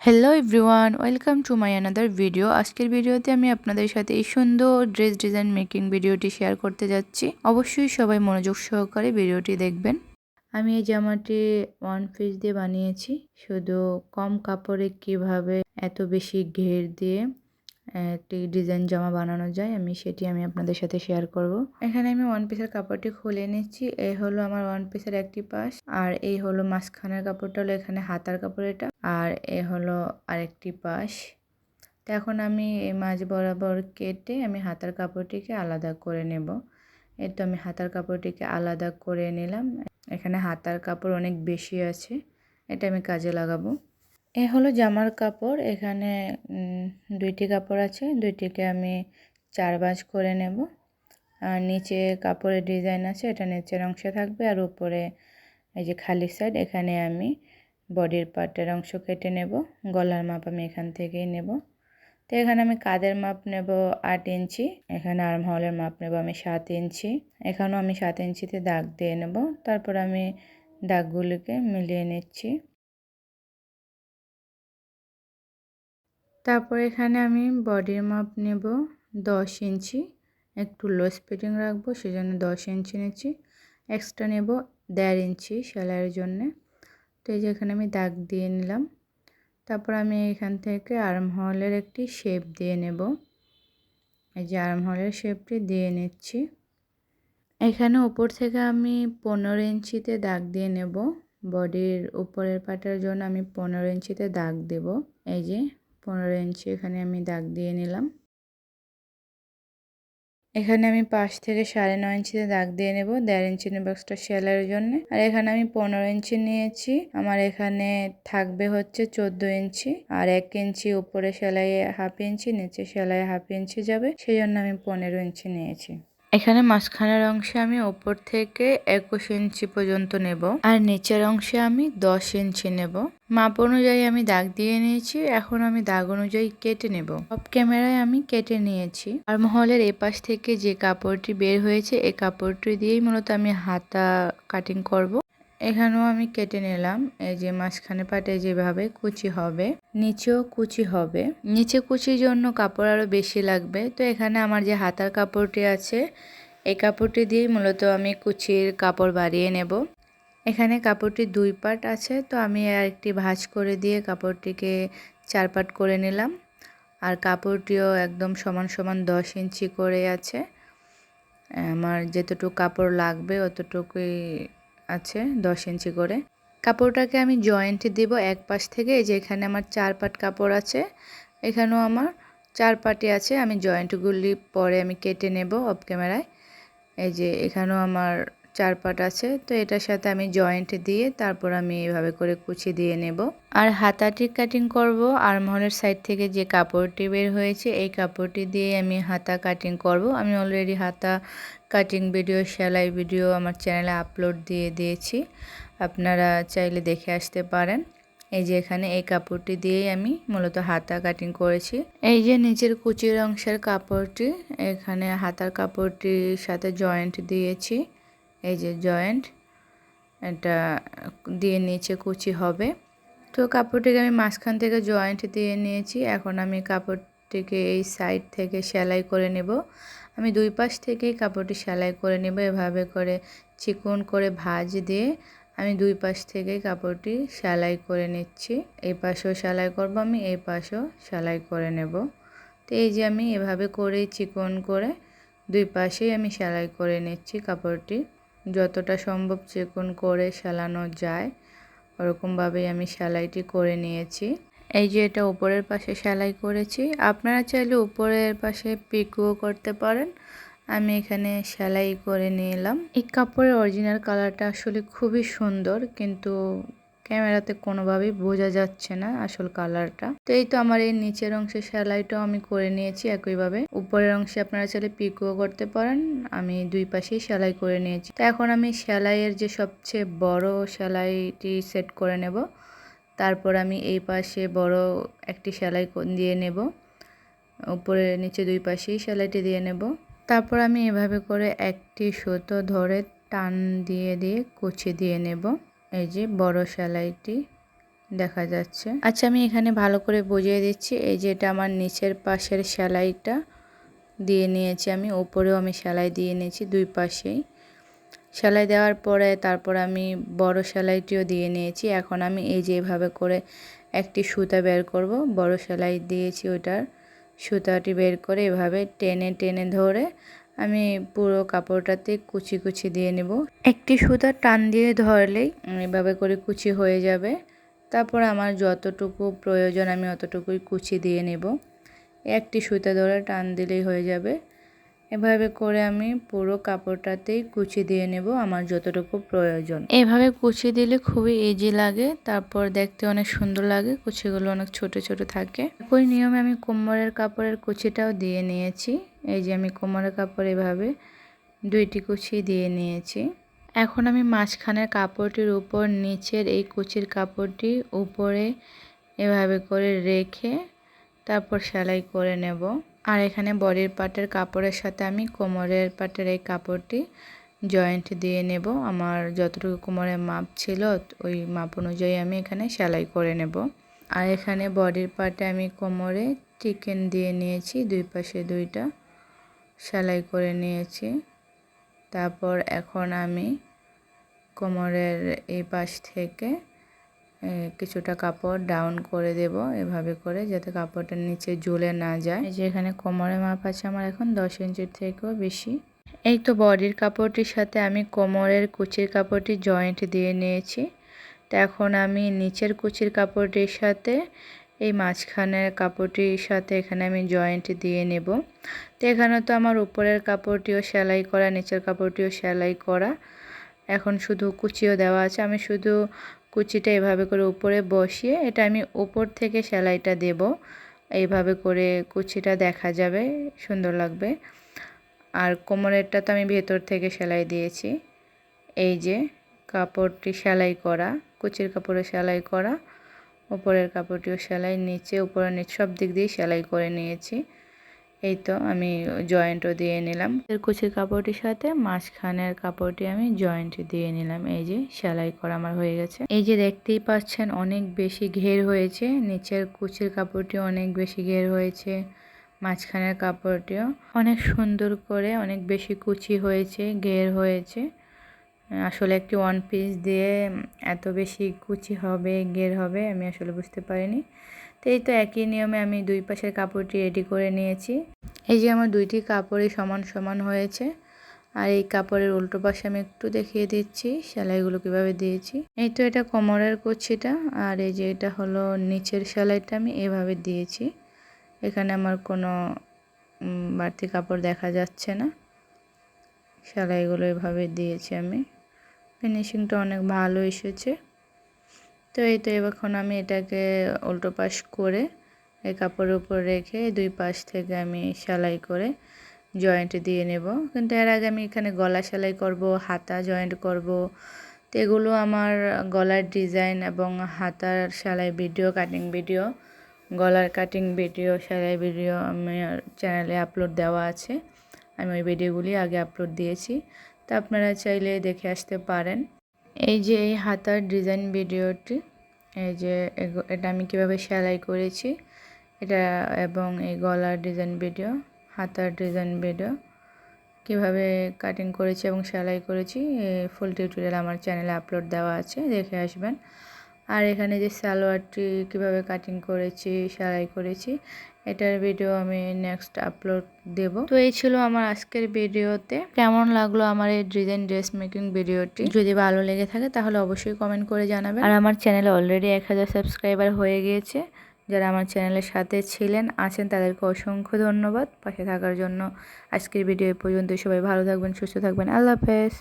Hello everyone, welcome to my another video. আজকের ভিডিওতে আমি আপনাদের সাথে এই সুন্দর ড্রেস ডিজাইন মেকিং ভিডিওটি শেয়ার করতে যাচ্ছি। অবশ্যই সবাই মনোযোগ সহকারে ভিডিওটি দেখবেন। আমি এই জামাটি ওয়ান পিস দিয়ে বানিয়েছি। শুধু কম কাপড়ে কিভাবে এত বেশি ঘের দিয়ে একটি ডিজাইন জামা বানানো যায় আমি আপনাদের সাথে শেয়ার করব। এখানে আমি ওয়ান পিসের কাপড়টি খুলে নিচ্ছি। এই হলো আমার ওয়ান পিসের একটি পাশ, আর এই হলো মাঝখানের কাপড়টা, হলো এখানে হাতার কাপড় এটা, আর এ হলো আরেকটি পাশ। তো এখন আমি এই মাঝ বরাবর কেটে আমি হাতার কাপড়টিকে আলাদা করে নেব। এই তো আমি হাতার কাপড়টিকে আলাদা করে নিলাম। এখানে হাতার কাপড় অনেক বেশি আছে, এটা আমি কাজে লাগাবো। এ হলো জামার কাপড়। এখানে দুইটি কাপড় আছে, দুইটিকে আমি 4 ভাঁজ করে নেব। আর নিচে কাপড়ের ডিজাইন আছে, এটা নিচের অংশে থাকবে, আর উপরে এই যে খালি সাইড, এখানে আমি বডির পার্টের অংশ কেটে নেব। গলার মাপ আমি এখান থেকেই নেব। তো এখানে আমি কাঁধের মাপ নেব 8 ইঞ্চি, এখানে আর্ম হোলের মাপ নেব আমি 7 ইঞ্চি। এখানেও আমি 7 ইঞ্চিতে দাগ দিয়ে নেব। তারপর আমি দাগগুলোকে মিলিয়ে নিচ্ছি। তারপর এখানে আমি বডির মাপ নেব 10 ইঞ্চি, একটু লুজ ফিটিং রাখবো সেজন্য 10 ইঞ্চি নিচ্ছি। এক্সট্রা নেব 1.5 ইঞ্চি সেলাইয়ের জন্যে। তো এই যে এখানে আমি দাগ দিয়ে নিলাম। তারপর আমি এখান থেকে আর্ম হোলের একটি শেপ দিয়ে নেব। এই যে আর্ম হোলের শেপটি দিয়ে নিচ্ছি। এখানে উপর থেকে আমি 15 ইঞ্চিতে দাগ দিয়ে নেব। বডির উপরের পাটার জন্য আমি 15 ইঞ্চিতে দাগ দেব। এই যে 15 ইঞ্চি এখানে আমি দাগ দিয়ে নিলাম। এখানে আমি পাশ থেকে 9.5 ইঞ্চিতে দাগ দিয়ে নেব। 1.5 ইঞ্চি নেব এক্সট্রা সেলাইয়ের জন্য। আর এখানে আমি 15 ইঞ্চি নিয়েছি। আমার এখানে থাকবে হচ্ছে 14 ইঞ্চি, আর 1 ইঞ্চি উপরে সেলাইয়ে হাফ ইঞ্চি, নিচে সেলাইয়ে হাফ ইঞ্চি যাবে, সেই জন্য আমি 15 ইঞ্চি নিয়েছি। এখানে মাঝখানের অংশে আমি উপর থেকে 21 ইঞ্চি পর্যন্ত নেব, আর নিচের অংশে আমি 10 ইঞ্চি নেব। মাপ অনুযায়ী আমি দাগ দিয়ে নিয়েছি। এখন আমি দাগ অনুযায়ী কেটে নেব। সব ক্যামেরায় আমি কেটে নিয়েছি। আর মহলের এপাশ থেকে যে কাপড়টি বের হয়েছে, এই কাপড়টি দিয়েই মূলত আমি হাতা কাটিং করব। এখানেও আমি কেটে নিলাম। এই যে মাঝখানে পাটে যেভাবে কুচি হবে, নিচেও কুচি হবে। নিচে কুচির জন্য কাপড় আরও বেশি লাগবে। তো এখানে আমার যে হাতার কাপড়টি আছে, এই কাপড়টি দিয়েই মূলত আমি কুচির কাপড় বাড়িয়ে নেব। এখানে কাপড়টি 2 পার্ট আছে, তো আমি আরেকটি ভাঁজ করে দিয়ে কাপড়টিকে 4 পার্ট করে নিলাম। আর কাপড়টিও একদম সমান সমান 10 ইঞ্চি করে আছে। আমার যেতটুকু কাপড় লাগবে অতটুকুই আছে, 10 ইঞ্চি করে। কাপড়টাকে আমি জয়েন্ট দিব এক পাশ থেকে। এই যে এখানে আমার 4 পাট কাপড় আছে, এখানেও আমার 4 পাটি আছে। আমি জয়েন্টগুলি পরে আমি কেটে নেব অফ ক্যামেরায়। এই যে এখানেও আমার 4 পাট আছে, তো এটার সাথে আমি জয়েন্ট দিয়ে তারপর আমি এভাবে করে কুচি দিয়ে নেব। আর হাতাটি কাটিং করব আর্মহোলের সাইড থেকে যে কাপড়টি বের হয়েছে, এই কাপড়টি দিয়ে আমি হাতা কাটিং করব। আমি অলরেডি হাতা কাটিং ভিডিও, সেলাই ভিডিও আমার চ্যানেলে আপলোড দিয়ে দিয়েছি, আপনারা চাইলে দেখে আসতে পারেন। এই যে এখানে এই কাপড়টি দিয়েই আমি মূলত হাতা কাটিং করেছি। এই যে নিচের কুচির অংশের কাপড়টি, এখানে হাতার কাপড়টির সাথে জয়েন্ট দিয়েছি। এই যে জয়েন্ট, এটা দিয়ে নিচে কুচি হবে। তো কাপড়টিকে আমি মাঝখান থেকে জয়েন্ট দিয়ে নিয়েছি। এখন আমি কাপড়টিকে এই সাইড থেকে সেলাই করে নেব। আমি 2 পাশ থেকেই কাপড়টি সেলাই করে নেব। এভাবে করে চিকন করে ভাঁজ দিয়ে আমি 2 পাশ থেকেই কাপড়টি সেলাই করে নিচ্ছি। এই পাশেও সেলাই করব আমি, এই পাশেও সেলাই করে নেব। তো এই যে আমি এভাবে করেই চিকন করে 2 পাশেই আমি সেলাই করে নিচ্ছি। কাপড়টি যতটা সম্ভব চিকন করে সেলানো যায় ওরকমভাবেই আমি সেলাইটি করে নিয়েছি। এই যে এটা উপরের পাশে সেলাই করেছি, আপনারা চাইলে উপরের পাশে পিকও করতে পারেন। আমি এখানে সেলাই করে নিলাম। এই কাপড়ের অরিজিনাল কালারটা আসলে খুবই সুন্দর, কিন্তু ক্যামেরাতে কোনোভাবেই বোঝা যাচ্ছে না আসল কালারটা। তো এই তো আমার এই নিচের অংশে সেলাইটাও আমি করে নিয়েছি একইভাবে। উপরের অংশে আপনারা চাইলে পিকও করতে পারেন। আমি 2 পাশেই সেলাই করে নিয়েছি। তো এখন আমি সেলাইয়ের যে সবচেয়ে বড় সেলাইটি সেট করে নেব। তারপর আমি এই পাশে বড় একটি সেলাই দিয়ে নেব। উপরে নিচে 2 পাশেই সেলাইটি দিয়ে নেব। তারপর আমি এভাবে করে একটি সুতো ধরে টান দিয়ে দিয়ে কুচি দিয়ে নেব। এই যে বড় সেলাইটি দেখা যাচ্ছে। আচ্ছা আমি এখানে ভালো করে বুঝিয়ে দিচ্ছি। এই যে এটা আমার নিচের পাশের সেলাইটা দিয়ে নিয়েছি আমি, ওপরেও আমি সেলাই দিয়ে নিয়েছি দুই পাশেই। সেলাই দেওয়ার পরে তারপর আমি বড় সেলাইটিও দিয়ে নিয়েছি। এখন আমি এই যে এভাবে করে একটি সুতা বের করব, বড় সেলাই দিয়েছি ওটার সুতাটি বের করে এভাবে টেনে টেনে ধরে আমি পুরো কাপড়টাতে কুচি কুচি দিয়ে নেব। একটি সুতা টান দিয়ে ধরলেই এভাবে করে কুচি হয়ে যাবে। তারপর আমার যতটুকু প্রয়োজন আমি অতটুকুই কুচি দিয়ে নেব। একটি সুতা ধরে টান দিলেই হয়ে যাবে। এভাবে করে আমি পুরো কাপড়টাতেই কুচি দিয়ে নেব আমার যতটুকু প্রয়োজন। এভাবে কুচি দিলে খুবই ইজি লাগে, তারপর দেখতে অনেক সুন্দর লাগে, কুচিগুলো অনেক ছোট ছোট থাকে। একই নিয়মে আমি কোমরের কাপড়ের কুচিটাও দিয়ে নিয়েছি। এই যে আমি কোমরের কাপড় এভাবে দুইটি কুচি দিয়ে নিয়েছি। এখন আমি মাঝখানের কাপড়টির উপর নিচের এই কুচির কাপড়টি উপরে এভাবে করে রেখে তারপর সেলাই করে নেব। আর এখানে বডির পার্টের কাপড়ের সাথে আমি কোমরের পার্টের এই কাপড়টি জয়েন্ট দিয়ে নেব। আমার যতটুকু কোমরের মাপ ছিল ওই মাপ অনুযায়ী আমি এখানে সেলাই করে নেব। আর এখানে বডির পার্টে আমি কোমরে চিকেন দিয়ে নিয়েছি, দুই পাশে দুইটা সেলাই করে নিয়েছি। তারপর এখন আমি কোমরের এই পাশ থেকে কিছুটা কাপড় ডাউন করে দেব এভাবে করে, যাতে কাপড়টা নিচে ঝুলে না যায়। এই যে এখানে কোমরের মাপ আছে আমার এখন 10 ইঞ্চির থেকেও বেশি। এই তো বডির কাপড়টির সাথে আমি কোমরের কুচির কাপড়টি জয়েন্ট দিয়ে নিয়েছি। তো এখন আমি নিচের কুচির কাপড়টির সাথে এই মাঝখানের কাপড়টির সাথে এখানে আমি জয়েন্ট দিয়ে নেব। তো এখানে তো আমার উপরের কাপড়টিও সেলাই করা, নিচের কাপড়টিও সেলাই করা, এখন শুধু কুচিও দেওয়া আছে। আমি শুধু কুচিটা এভাবে করে উপরে বসিয়ে এটা আমি উপর থেকে সেলাইটা দেব। এইভাবে করে কুচিটা দেখা যাবে, সুন্দর লাগবে। আর কোমরেরটা তো আমি ভেতর থেকে সেলাই দিয়েছি। এই যে কাপড়টি সেলাই করা, কুচির কাপড়ে সেলাই করা, উপরের কাপড়টিও সেলাই, নিচে উপরে নিচে সব দিক দিয়ে সেলাই করে নিয়েছি। এই তো আমি জয়েন্টও দিয়ে নিলাম। কুচির কাপড়টির সাথে মাঝখানের কাপড়টি আমি জয়েন্ট দিয়ে নিলাম। এই যে সেলাই করা আমার হয়ে গেছে। এই যে দেখতেই পাচ্ছেন অনেক বেশি ঘের হয়েছে, নিচের কুচির কাপড়টিও অনেক বেশি ঘের হয়েছে, মাঝখানের কাপড়টিও অনেক সুন্দর করে অনেক বেশি কুচি হয়েছে, ঘের হয়েছে। আসলে একটি ওয়ান পিস দিয়ে এত বেশি কুচি হবে, ঘের হবে আমি আসলে বুঝতে পারিনি। তো এই তো একই নিয়মে আমি দুই পাশের কাপড়টি রেডি করে নিয়েছি। এই যে আমার দুইটি কাপড়ই সমান সমান হয়েছে। আর এই কাপড়ের উল্টো পাশে আমি একটু দেখিয়ে দিচ্ছি সেলাইগুলো কিভাবে দিয়েছি। এই তো এটা কোমরের কুচিটা, আর এই যে এটা হলো নিচের সেলাইটা আমি এভাবে দিয়েছি। এখানে আমার কোনো বাড়তি কাপড় দেখা যাচ্ছে না, সেলাইগুলো এভাবে দিয়েছি আমি। ফিনিশিংটা অনেক ভালো এসেছে। তো এই তো এখন আমি এটাকে উল্টো পাশ করে এই কাপড়ের উপর রেখে দুই পাশ থেকে আমি সেলাই করে জয়েন্ট দিয়ে নেব। কিন্তু এর আগে আমি এখানে গলা সেলাই করব, হাতা জয়েন্ট করব। তো এগুলো আমার গলার ডিজাইন এবং হাতার সেলাই ভিডিও, কাটিং ভিডিও, গলার কাটিং ভিডিও, সেলাই ভিডিও আমার চ্যানেলে আপলোড দেওয়া আছে। আমি ওই ভিডিওগুলি আগে আপলোড দিয়েছি, তো আপনারা চাইলে দেখে আসতে পারেন। এই যে এই হাতার ডিজাইন ভিডিওটি, এই যে এটা আমি কিভাবে সেলাই করেছি এটা, এবং এই গলার ডিজাইন ভিডিও, হাতার ডিজাইন ভিডিও কিভাবে কাটিং করেছি এবং সেলাই করেছি, ফুল টিউটোরিয়াল আমার চ্যানেলে আপলোড দেওয়া আছে, দেখে আসবেন। আর এখানে যে সালোয়ারটি কিভাবে কাটিং করেছি, সেলাই করেছি, এটার ভিডিও আমি নেক্সট আপলোড দেব। তো এই ছিল আমার আজকের ভিডিওতে। কেমন লাগলো আমার এই ডিজাইন ড্রেস মেকিং ভিডিওটি? যদি ভালো লেগে থাকে তাহলে অবশ্যই কমেন্ট করে জানাবেন। আর আমার চ্যানেলে অলরেডি 1000 সাবস্ক্রাইবার হয়ে গিয়েছে। যারা আমার চ্যানেলের সাথে ছিলেন আছেন তাদেরকে অসংখ্য ধন্যবাদ পাশে থাকার জন্য। আজকের ভিডিও এই পর্যন্ত। সবাই ভালো থাকবেন, সুস্থ থাকবেন। আল্লাহ হাফেজ।